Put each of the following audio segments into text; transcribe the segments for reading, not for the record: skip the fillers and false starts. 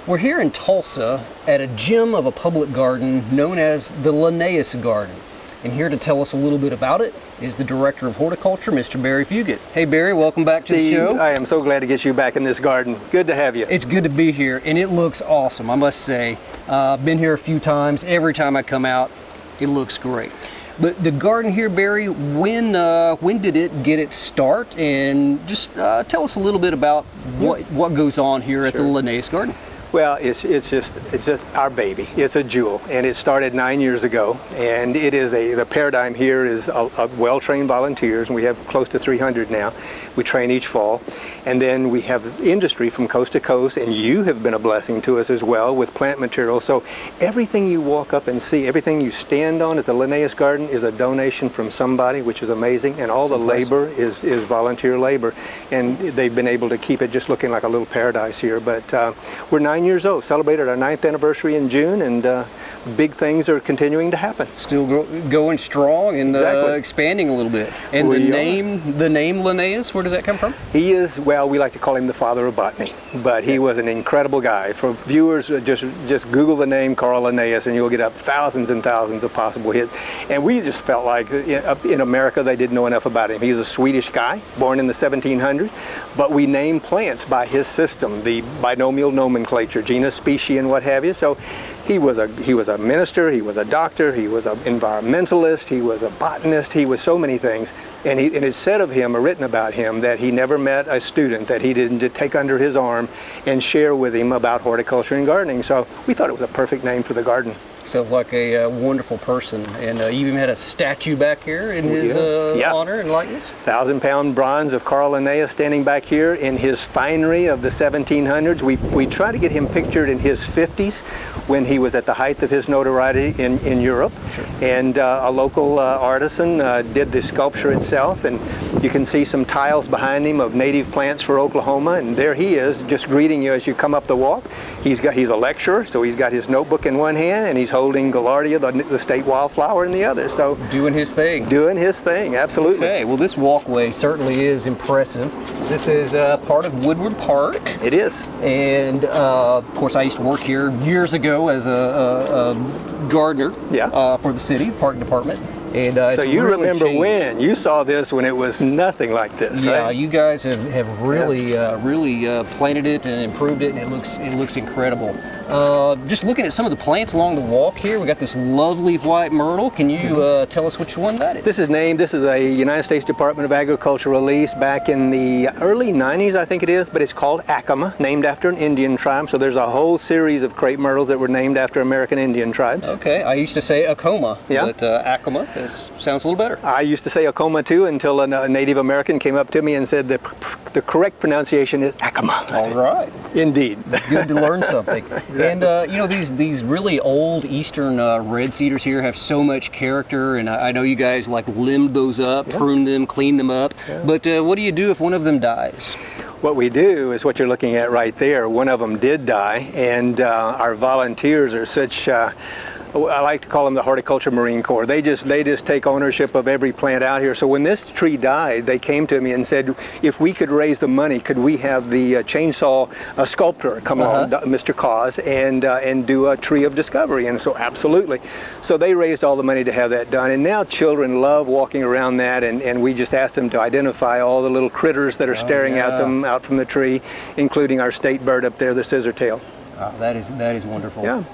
We're here in Tulsa at a gem of a public garden known as the Linnaeus Garden. And here to tell us a little bit about it is the Director of Horticulture, Mr. Barry Fugit. Hey Barry, welcome back to the show. I am so glad to get you back in this garden. Good to have you. It's good to be here, and it looks awesome, I must say. I've been here a few times. Every time I come out, it looks great. But the garden here, Barry, when did it get its start? And just tell us a little bit about what goes on here at the Linnaeus Garden. Well, it's just our baby. It's a jewel, and it started 9 years ago. And it is the paradigm here is a well-trained volunteers, and we have close to 300 now. We train each fall, and then we have industry from coast to coast, and you have been a blessing to us as well with plant materials. So everything you walk up and see, everything you stand on at the Linnaeus Garden is a donation from somebody, which is amazing, and all the labor is volunteer labor, and they've been able to keep it just looking like a little paradise here. But we're 9 years old, celebrated our 9th anniversary in June, and big things are continuing to happen. Still going strong and expanding a little bit. And the name Linnaeus, where does that come from? He is, well, we like to call him the father of botany, but he was an incredible guy. For viewers, just Google the name Carl Linnaeus and you'll get up thousands and thousands of possible hits. And we just felt like in America they didn't know enough about him. He was a Swedish guy, born in the 1700s, but we named plants by his system, the binomial nomenclature, genus, species, and what have you. So he was a minister, he was a doctor, he was an environmentalist, he was a botanist, he was so many things. And it's said of him or written about him that he never met a student that he didn't take under his arm and share with him about horticulture and gardening. So we thought it was a perfect name for the garden. Sounds like a wonderful person. And you even had a statue back here in his honor and likeness? 1,000-pound bronze of Carl Linnaeus standing back here in his finery of the 1700s. We try to get him pictured in his 50s when he was at the height of his notoriety in Europe. Sure. And a local artisan did the sculpture itself, and you can see some tiles behind him of native plants for Oklahoma, and there he is just greeting you as you come up the walk. He's a lecturer, so he's got his notebook in one hand and he's holding Gaillardia, the state wildflower, in the other. So doing his thing. Doing his thing, absolutely. Okay, well this walkway certainly is impressive. This is part of Woodward Park. It is. And of course I used to work here years ago as a gardener for the city park department. And so you really remember when you saw this when it was nothing like this, right? Yeah, you guys have really planted it and improved it, and it looks incredible. Just looking at some of the plants along the walk here, we got this lovely white myrtle. Can you tell us which one that is? This is a United States Department of Agriculture release back in the early 90s, I think it is, but it's called Acoma, named after an Indian tribe. So there's a whole series of crepe myrtles that were named after American Indian tribes. Okay, I used to say Acoma, but Acoma. Sounds a little better. I used to say Acoma too until a Native American came up to me and said the correct pronunciation is Acoma. All right. Indeed. Good to learn something. Exactly. And you know, these really old eastern red cedars here have so much character, and I know you guys like limbed those up, pruned them, cleaned them up. But what do you do if one of them dies? What we do is what you're looking at right there. One of them did die, and our volunteers are such I like to call them the Horticulture Marine Corps. They just take ownership of every plant out here. So when this tree died, they came to me and said, if we could raise the money, could we have the chainsaw sculptor come along, Mr. Cause, and do a tree of discovery? And so absolutely. So they raised all the money to have that done. And now children love walking around that, and we just asked them to identify all the little critters that are staring at them out from the tree, including our state bird up there, the scissortail. That is wonderful. Yeah.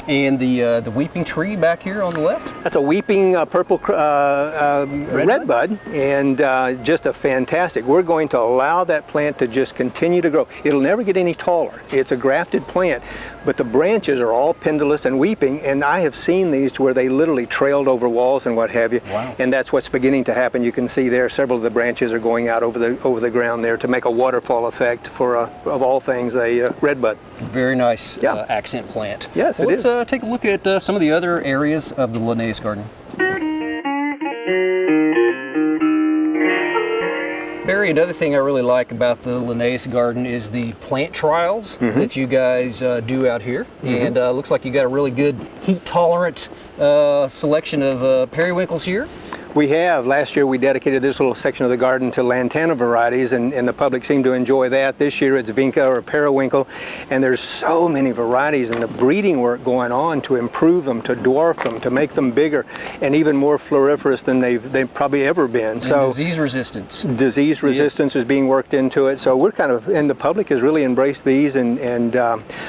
And the weeping tree back here on the left? That's a weeping purple redbud, and just a fantastic. We're going to allow that plant to just continue to grow. It'll never get any taller. It's a grafted plant, but the branches are all pendulous and weeping, and I have seen these to where they literally trailed over walls and what have you. Wow. And that's what's beginning to happen. You can see there several of the branches are going out over the ground there to make a waterfall effect for, of all things, a redbud. Very nice accent plant. Yes, well, it is. Let's take a look at some of the other areas of the Linnaeus Garden. Barry, another thing I really like about the Linnaeus Garden is the plant trials that you guys do out here. And looks like you got a really good heat-tolerant selection of periwinkles here. We have. Last year we dedicated this little section of the garden to lantana varieties, and the public seemed to enjoy that. This year it's vinca or periwinkle, and there's so many varieties and the breeding work going on to improve them, to dwarf them, to make them bigger and even more floriferous than they've probably ever been. And so disease resistance. Disease resistance is being worked into it. So we're kind of, and the public has really embraced these, and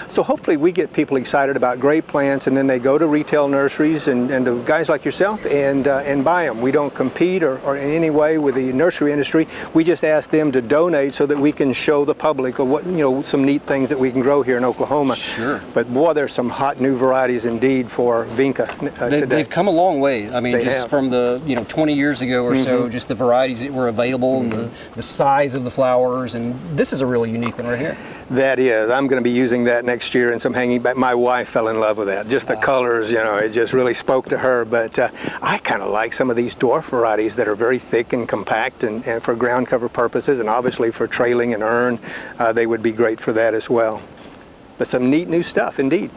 so hopefully we get people excited about great plants, and then they go to retail nurseries and to guys like yourself and buy them. We don't compete or in any way with the nursery industry. We just ask them to donate so that we can show the public of what, some neat things that we can grow here in Oklahoma. Sure. But boy, there's some hot new varieties indeed for vinca today. They've come a long way. I mean, They just have. from the 20 years ago or so, just the varieties that were available and the size of the flowers, and this is a really unique one right here. That is. I'm going to be using that next year in some hanging, but my wife fell in love with that. Just the colors, it just really spoke to her. But I kind of like some of these dwarf varieties that are very thick and compact and for ground cover purposes, and obviously for trailing and urn, they would be great for that as well. But some neat new stuff indeed.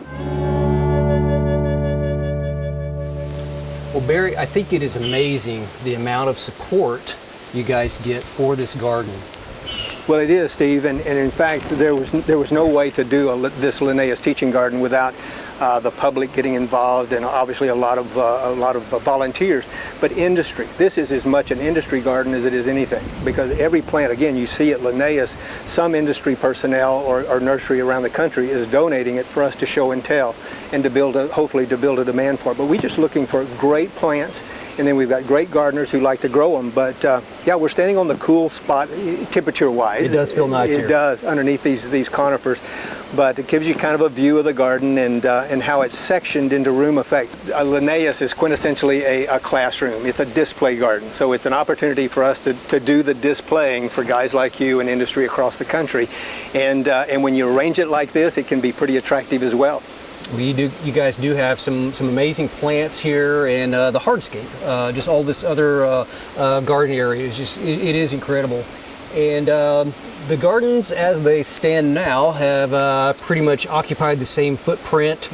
Well, Barry, I think it is amazing the amount of support you guys get for this garden. Well, it is, Steve, and in fact, there was no way to do this Linnaeus Teaching Garden without the public getting involved, and obviously a lot of volunteers. But industry, this is as much an industry garden as it is anything, because every plant, again, you see at Linnaeus, some industry personnel or nursery around the country is donating it for us to show and tell, and to hopefully to build a demand for it. But we're just looking for great plants. And then we've got great gardeners who like to grow them. But yeah, we're standing on the cool spot, temperature-wise. It does feel nice here. It does, underneath these conifers. But it gives you kind of a view of the garden and how it's sectioned into room effect. Linnaeus is quintessentially a classroom. It's a display garden. So it's an opportunity for us to do the displaying for guys like you and industry across the country. And when you arrange it like this, it can be pretty attractive as well. You guys do have some amazing plants here, and the hardscape, just all this other garden area is it is incredible. And the gardens as they stand now have pretty much occupied the same footprint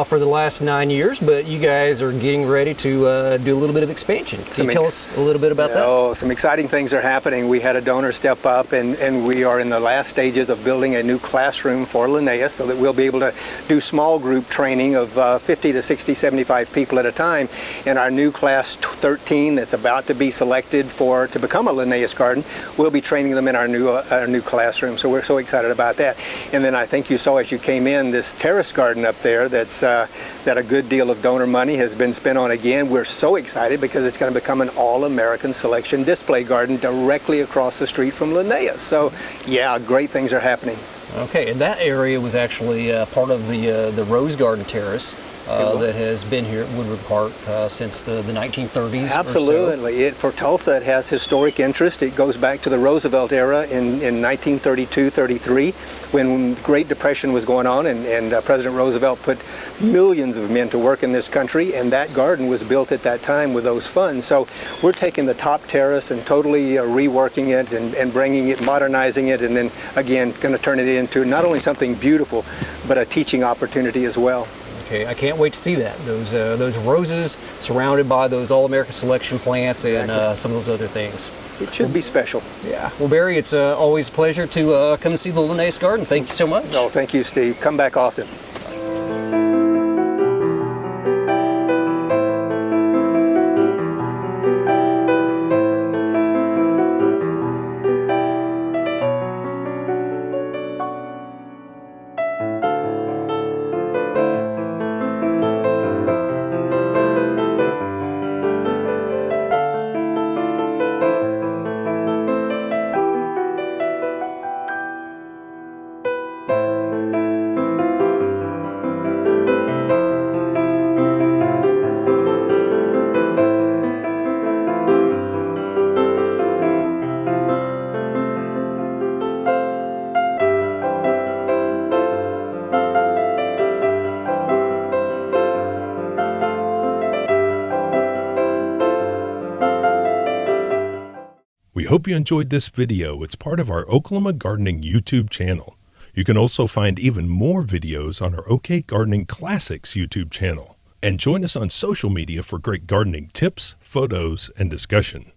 for the last 9 years, but you guys are getting ready to do a little bit of expansion. Can you tell us a little bit about that? Oh, some exciting things are happening. We had a donor step up, and we are in the last stages of building a new classroom for Linnaeus so that we'll be able to do small group training of 50 to 60, 75 people at a time. And our new class 13 that's about to be selected to become a Linnaeus garden, we'll be training them in our new classroom. So we're so excited about that. And then I think you saw as you came in this terrace garden up there that a good deal of donor money has been spent on again. We're so excited because it's going to become an all-American selection display garden directly across the street from Linnaeus. So yeah, great things are happening. Okay, and that area was actually part of the Rose Garden Terrace that has been here at Woodward Park since the 1930s. Absolutely. For Tulsa, it has historic interest. It goes back to the Roosevelt era in 1932-33 when the Great Depression was going on, and President Roosevelt put millions of men to work in this country, and that garden was built at that time with those funds. So we're taking the top terrace and totally reworking it and bringing it, modernizing it, and then again going to turn it into not only something beautiful, but a teaching opportunity as well. Okay, I can't wait to see that. Those roses surrounded by those all-American selection plants and some of those other things. It should be special. Yeah. Well, Barry, it's always a pleasure to come and see the Linnaeus Garden. Thank you so much. Oh, thank you, Steve. Come back often. We hope you enjoyed this video. It's part of our Oklahoma Gardening YouTube channel. You can also find even more videos on our OK Gardening Classics YouTube channel. And join us on social media for great gardening tips, photos, and discussion.